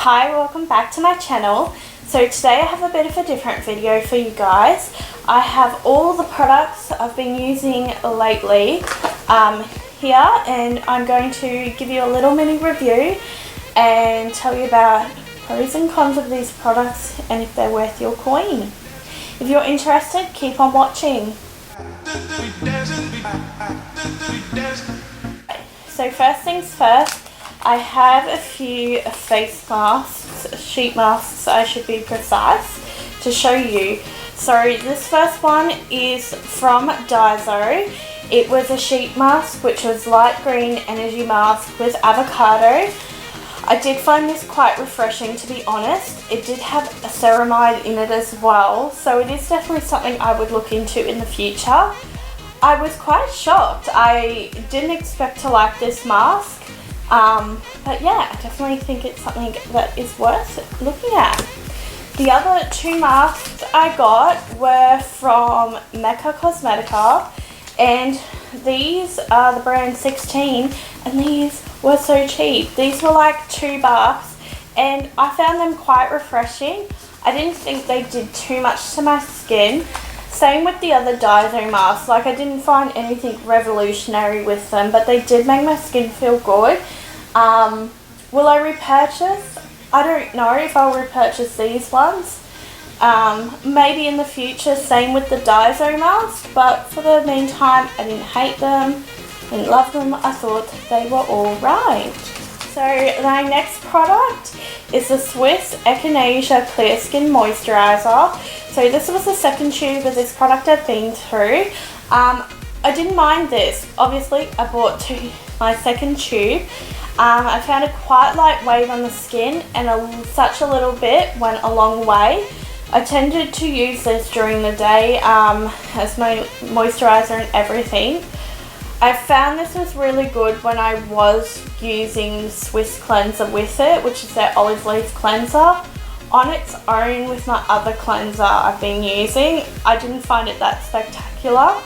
Hi, welcome back to my channel. So today I have a bit of a different video for you guys. I have all the products I've been using lately here, and I'm going to give you a little mini review and tell you about pros and cons of these products and if they're worth your coin. If you're interested, keep on watching. So first things first, I have a few face masks, sheet masks I should be precise, to show you. So this first one is from Daiso. It was a sheet mask which was light green energy mask with avocado. I did find this quite refreshing, to be honest. It did have a ceramide in it as well, so it is definitely something I would look into in the future. I was quite shocked. I didn't expect to like this mask. But yeah, I definitely think it's something that is worth looking at. The other two masks I got were from Mecca Cosmetica, and these are the brand 16, and these were so cheap. These were like $2, and I found them quite refreshing. I didn't think they did too much to my skin. Same with the other Daiso masks. Like, I didn't find anything revolutionary with them, but they did make my skin feel good. Will I repurchase? I don't know if I'll repurchase these ones. Maybe in the future, same with the Daiso mask, but for the meantime, I didn't hate them, didn't love them. I thought they were alright. So my next product is the Swiss Echinacea Clear Skin Moisturiser. So this was the second tube of this product I've been through. I didn't mind this. Obviously, I bought my second tube. I found it quite lightweight on the skin, and such a little bit went a long way. I tended to use this during the day as my moisturiser and everything. I found this was really good when I was using the Swiss cleanser with it, which is their olive leaf cleanser. On its own with my other cleanser I've been using, I didn't find it that spectacular,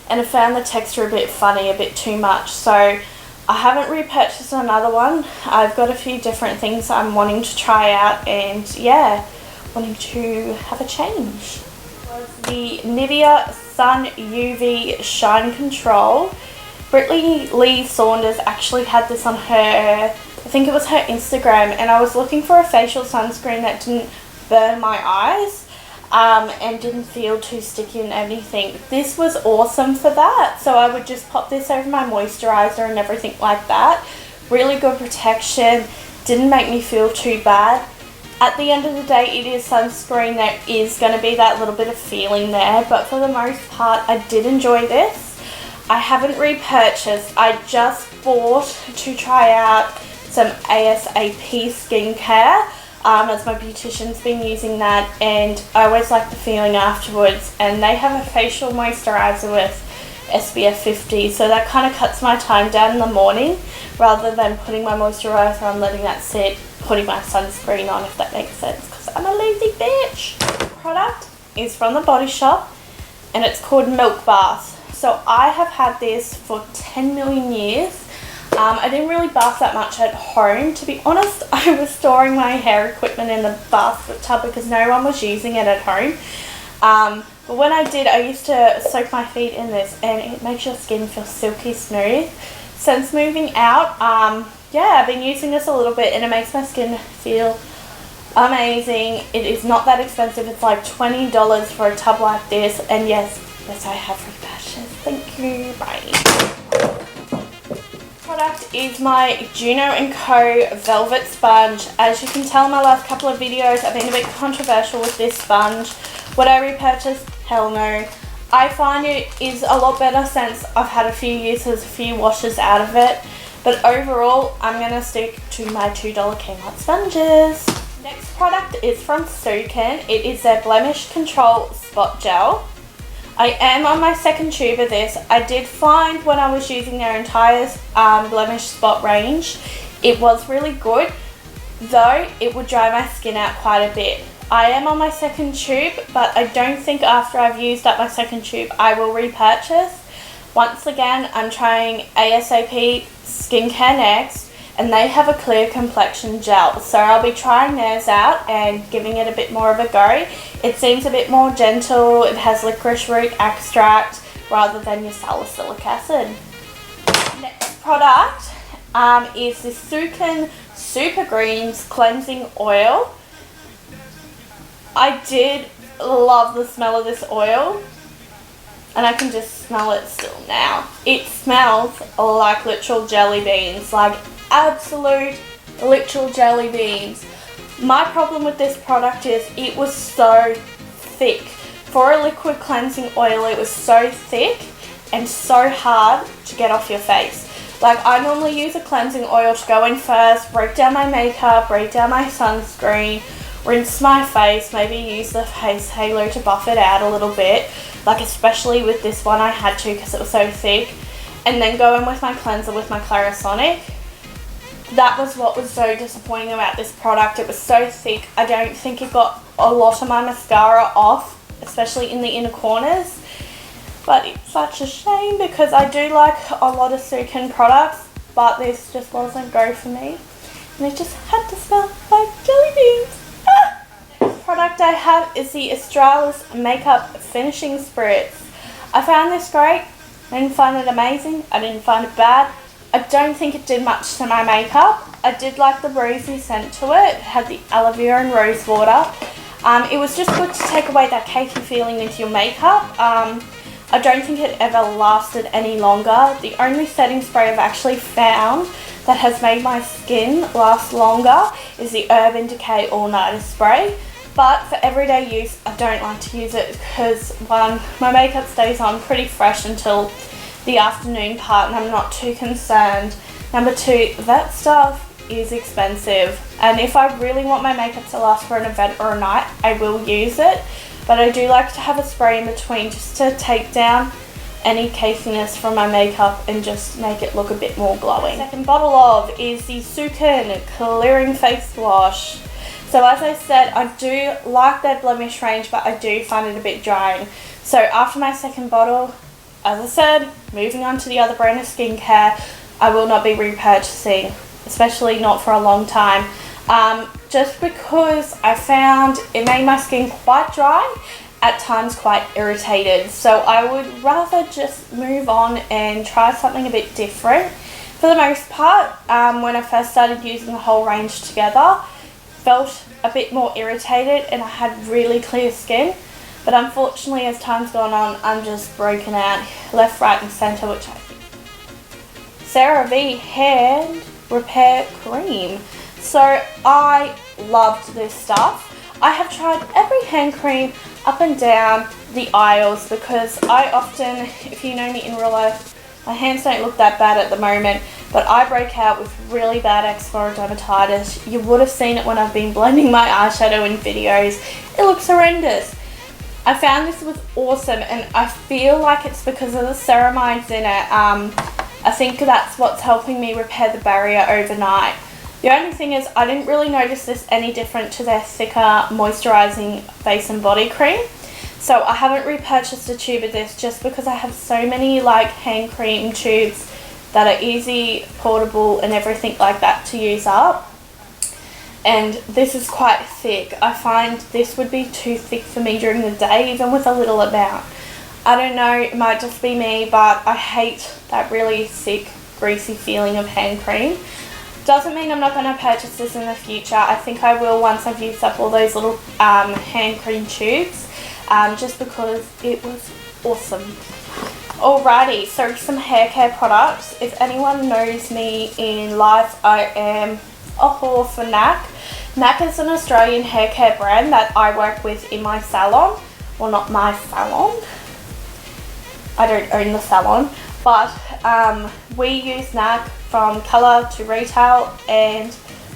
and I found the texture a bit funny, a bit too much. So I haven't repurchased another one. I've got a few different things I'm wanting to try out, and yeah, wanting to have a change. The Nivea Sun UV Shine Control. Brittany Lee Saunders actually had this on her, I think it was her Instagram, and I was looking for a facial sunscreen that didn't burn my eyes and didn't feel too sticky and anything. This was awesome for that, so I would just pop this over my moisturiser and everything like that. Really good protection, didn't make me feel too bad. At the end of the day, it is sunscreen. There is going to be that little bit of feeling there, but for the most part, I did enjoy this. I haven't repurchased. I just bought to try out some ASAP skincare, as my beautician's been using that, and I always like the feeling afterwards. And they have a facial moisturiser with SPF 50, so that kind of cuts my time down in the morning, rather than putting my moisturiser on, letting that sit, putting my sunscreen on, if that makes sense, because I'm a lazy bitch. The product is from the Body Shop, and it's called Milk Bath. So I have had this for 10 million years. I didn't really bath that much at home, to be honest. I was storing my hair equipment in the bathtub because no one was using it at home. But when I did, I used to soak my feet in this, and it makes your skin feel silky smooth. Since moving out, yeah, I've been using this a little bit, and it makes my skin feel amazing. It is not that expensive. It's like $20 for a tub like this, and yes, I have repurchased. Thank you. Bye. Product is my Juno & Co. Velvet Sponge. As you can tell in my last couple of videos, I've been a bit controversial with this sponge. Would I repurchase? Hell no. I find it is a lot better since I've had a few uses, a few washes out of it. But overall, I'm going to stick to my $2 Kmart sponges. Next product is from Soken. It is their Blemish Control Spot Gel. I am on my second tube of this. I did find when I was using their entire blemish spot range, it was really good, though it would dry my skin out quite a bit. I am on my second tube, but I don't think after I've used up my second tube I will repurchase. Once again, I'm trying ASAP skincare next, and they have a clear complexion gel. So I'll be trying theirs out and giving it a bit more of a go. It seems a bit more gentle. It has licorice root extract rather than your salicylic acid. Next product is the Sukin Super Greens Cleansing Oil. I did love the smell of this oil, and I can just smell it still now. It smells like literal jelly beans, like absolute literal jelly beans. My problem with this product is it was so thick. For a liquid cleansing oil, it was so thick and so hard to get off your face. Like, I normally use a cleansing oil to go in first, break down my makeup, break down my sunscreen, rinse my face, maybe use the face halo to buff it out a little bit. Like, especially with this one I had to because it was so thick. And then go in with my cleanser with my Clarisonic. That was what was so disappointing about this product. It was so thick. I don't think it got a lot of my mascara off, especially in the inner corners. But it's such a shame because I do like a lot of Sukin products, but this just wasn't go for me. And it just had to smell like jelly beans. Product I have is the Australis Makeup Finishing Spritz. I found this great. I didn't find it amazing. I didn't find it bad. I don't think it did much to my makeup. I did like the rosy scent to it. It had the aloe vera and rose water. It was just good to take away that cakey feeling with your makeup. I don't think it ever lasted any longer. The only setting spray I've actually found that has made my skin last longer is the Urban Decay All Nighter Spray. But for everyday use, I don't like to use it because, one, my makeup stays on pretty fresh until the afternoon part and I'm not too concerned. Number two, that stuff is expensive, and if I really want my makeup to last for an event or a night, I will use it. But I do like to have a spray in between just to take down any cakiness from my makeup and just make it look a bit more glowing. Second bottle of is the Sukin Clearing Face Wash. So as I said, I do like their blemish range, but I do find it a bit drying. So after my second bottle, as I said, moving on to the other brand of skincare, I will not be repurchasing, especially not for a long time. Just because I found it made my skin quite dry, at times quite irritated. So I would rather just move on and try something a bit different. For the most part, when I first started using the whole range together, felt a bit more irritated and I had really clear skin. But unfortunately, as time's gone on, I'm just broken out left, right and centre, which I think. CeraVe Hand Repair Cream. So I loved this stuff. I have tried every hand cream up and down the aisles because I often, if you know me in real life, my hands don't look that bad at the moment, but I break out with really bad eczema dermatitis. You would have seen it when I've been blending my eyeshadow in videos. It looks horrendous. I found this was awesome, and I feel like it's because of the ceramides in it. I think that's what's helping me repair the barrier overnight. The only thing is I didn't really notice this any different to their thicker moisturising face and body cream. So I haven't repurchased a tube of this just because I have so many like hand cream tubes that are easy, portable and everything like that to use up. And this is quite thick. I find this would be too thick for me during the day, even with a little amount. I don't know, it might just be me, but I hate that really thick, greasy feeling of hand cream. Doesn't mean I'm not going to purchase this in the future. I think I will once I've used up all those little hand cream tubes, just because it was awesome. Alrighty, so some hair care products. If anyone knows me in life, I am a whore for NAC. NAC is an Australian hair care brand that I work with in my salon. Well, not my salon. I don't own the salon, but we use NAC from colour to retail, and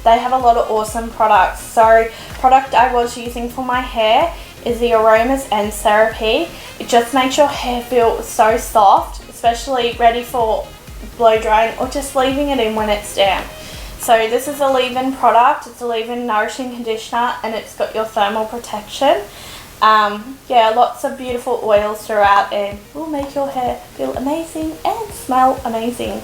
they have a lot of awesome products. So product I was using for my hair is the Aromas and Therapy. It just makes your hair feel so soft, especially ready for blow drying or just leaving it in when it's down. So this is a leave-in product. It's a leave-in nourishing conditioner, and it's got your thermal protection. Yeah, lots of beautiful oils throughout, and will make your hair feel amazing and smell amazing.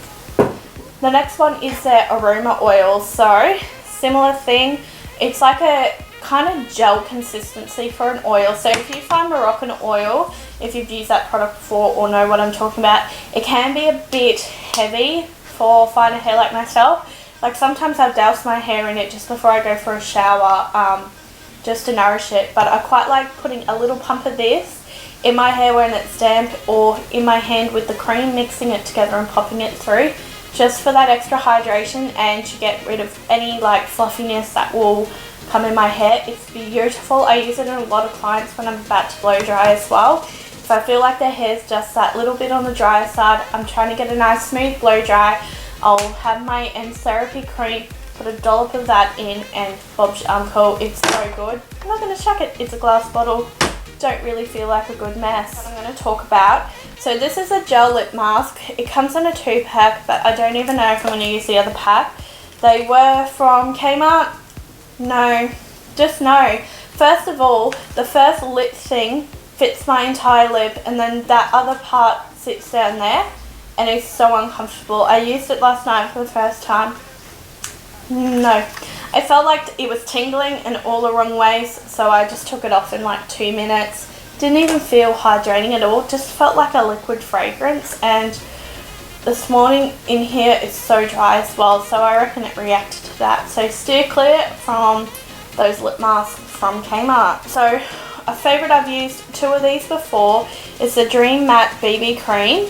The next one is their aroma oil. So similar thing, it's like a kind of gel consistency for an oil. So if you find Moroccan oil, if you've used that product before or know what I'm talking about, it can be a bit heavy for finer hair like myself. Like sometimes I douse my hair in it just before I go for a shower, just to nourish it. But I quite like putting a little pump of this in my hair when it's damp, or in my hand with the cream, mixing it together and popping it through, just for that extra hydration and to get rid of any like fluffiness that will come in my hair. It's beautiful. I use it in a lot of clients when I'm about to blow dry as well. If I feel like their hair's just that little bit on the drier side, I'm trying to get a nice smooth blow dry, I'll have my End Therapy cream, put a dollop of that in, and bob's your uncle. It's so good. I'm not going to chuck it. It's a glass bottle. Don't really feel like a good mess. What I'm going to talk about. So this is a gel lip mask. It comes in a 2-pack, but I don't even know if I'm going to use the other pack. They were from Kmart. No, just no. First of all, the first lip thing fits my entire lip, and then that other part sits down there, and it's so uncomfortable. I used it last night for the first time. No, I felt like it was tingling in all the wrong ways, so I just took it off in like 2 minutes. Didn't even feel hydrating at all, just felt like a liquid fragrance. And this morning in here it's so dry as well, so I reckon it reacted to that. So steer clear from those lip masks from Kmart. So a favourite, I've used 2 of these before, is the Dream Matte BB Cream.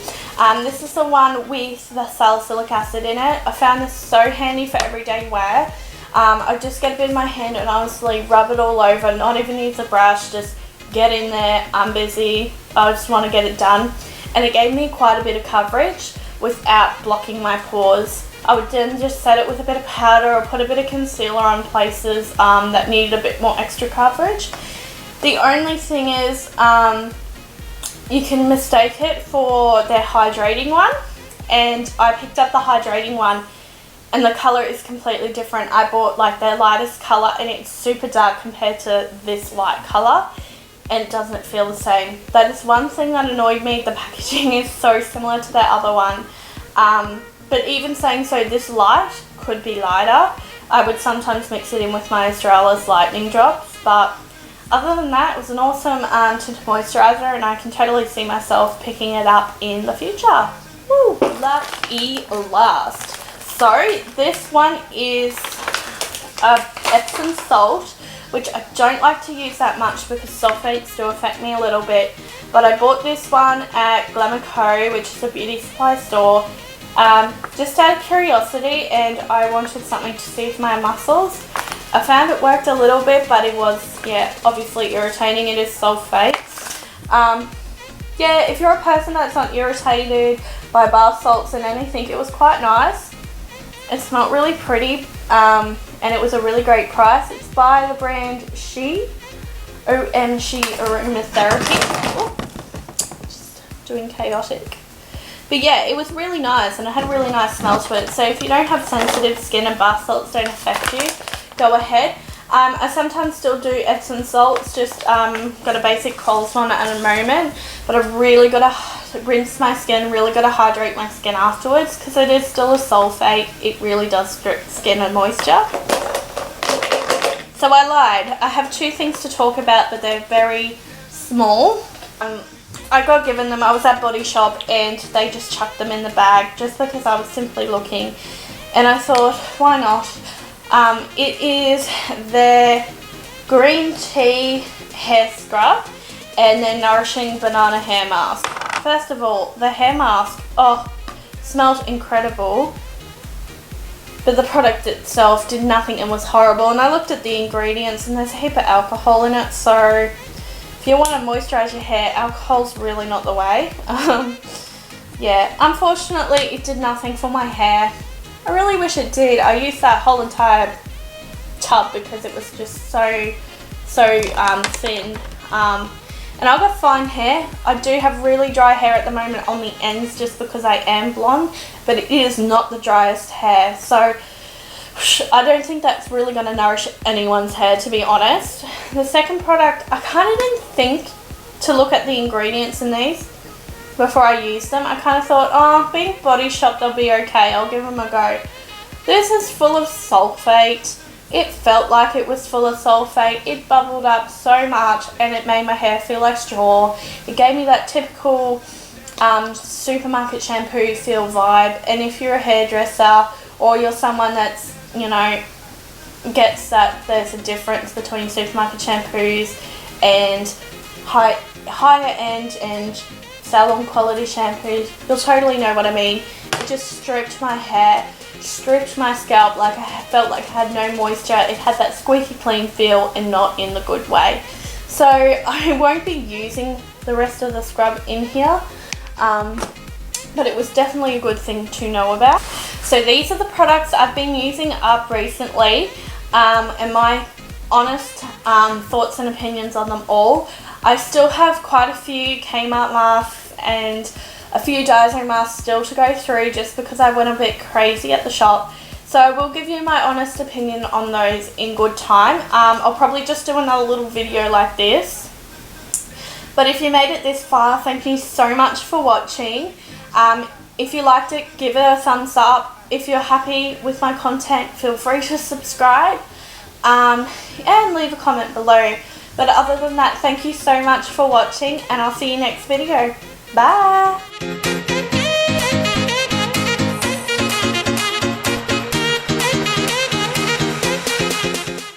This is the one with the salicylic acid in it. I found this so handy for everyday wear. I just get a bit in my hand and honestly rub it all over, not even use a brush, just get in there, I'm busy, I just want to get it done. And it gave me quite a bit of coverage without blocking my pores. I would then just set it with a bit of powder or put a bit of concealer on places that needed a bit more extra coverage. The only thing is, you can mistake it for their hydrating one, and I picked up the hydrating one and the colour is completely different. I bought like their lightest colour and it's super dark compared to this light colour, and it doesn't feel the same. That is one thing that annoyed me. The packaging is so similar to that other one, but even saying so, this light could be lighter. I would sometimes mix it in with my Australia's lightning drops, but other than that, it was an awesome tinted moisturiser, and I can totally see myself picking it up in the future. Woo! Lucky last. So this one is Epsom salt, which I don't like to use that much because sulfates do affect me a little bit. But I bought this one at Glamour Co, which is a beauty supply store, just out of curiosity, and I wanted something to soothe my muscles. I found it worked a little bit, but it was, yeah, obviously irritating. It is sulfates. Yeah, if you're a person that's not irritated by bath salts and anything, it was quite nice. It smelled really pretty, and it was a really great price. It's by the brand She, O-M-She Aromatherapy. Oh, just doing chaotic. But yeah, it was really nice, and it had a really nice smell to it. So if you don't have sensitive skin and bath salts don't affect you, go ahead. I sometimes still do Epsom salts, just got a basic Coles one at the moment, but I've really got to rinse my skin, really got to hydrate my skin afterwards, because it is still a sulfate. It really does strip skin and moisture. So I lied. I have 2 things to talk about, but they're very small. I got given them. I was at Body Shop and they just chucked them in the bag just because I was simply looking, and I thought, why not? It is their green tea hair scrub and their nourishing banana hair mask. First of all, the hair mask, smelled incredible, but the product itself did nothing and was horrible. And I looked at the ingredients and there's a heap of alcohol in it, so if you want to moisturise your hair, alcohol's really not the way. Yeah, unfortunately it did nothing for my hair. I really wish it did. I used that whole entire tub because it was just so thin. And I've got fine hair. I do have really dry hair at the moment on the ends just because I am blonde, but it is not the driest hair. So I don't think that's really going to nourish anyone's hair, to be honest. The second product, I kind of didn't think to look at the ingredients in these. before I used them. I kind of thought, oh, being Body Shop, they'll be okay, I'll give them a go. This is full of sulfate. It felt like it was full of sulfate. It bubbled up so much and it made my hair feel like straw. It gave me that typical supermarket shampoo feel vibe. And if you're a hairdresser or you're someone that's, you know, gets that there's a difference between supermarket shampoos and higher end and salon quality shampoos, you'll totally know what I mean. It just stripped my hair, stripped my scalp, like I felt like I had no moisture. It had that squeaky clean feel and not in the good way. So I won't be using the rest of the scrub in here, but it was definitely a good thing to know about. So these are the products I've been using up recently, and my honest thoughts and opinions on them all. I still have quite a few Kmart masks and a few Daiso masks still to go through just because I went a bit crazy at the shop. So I will give you my honest opinion on those in good time. I'll probably just do another little video like this. But if you made it this far, thank you so much for watching. If you liked it, give it a thumbs up. If you're happy with my content, feel free to subscribe and leave a comment below. But other than that, thank you so much for watching and I'll see you next video. Bye!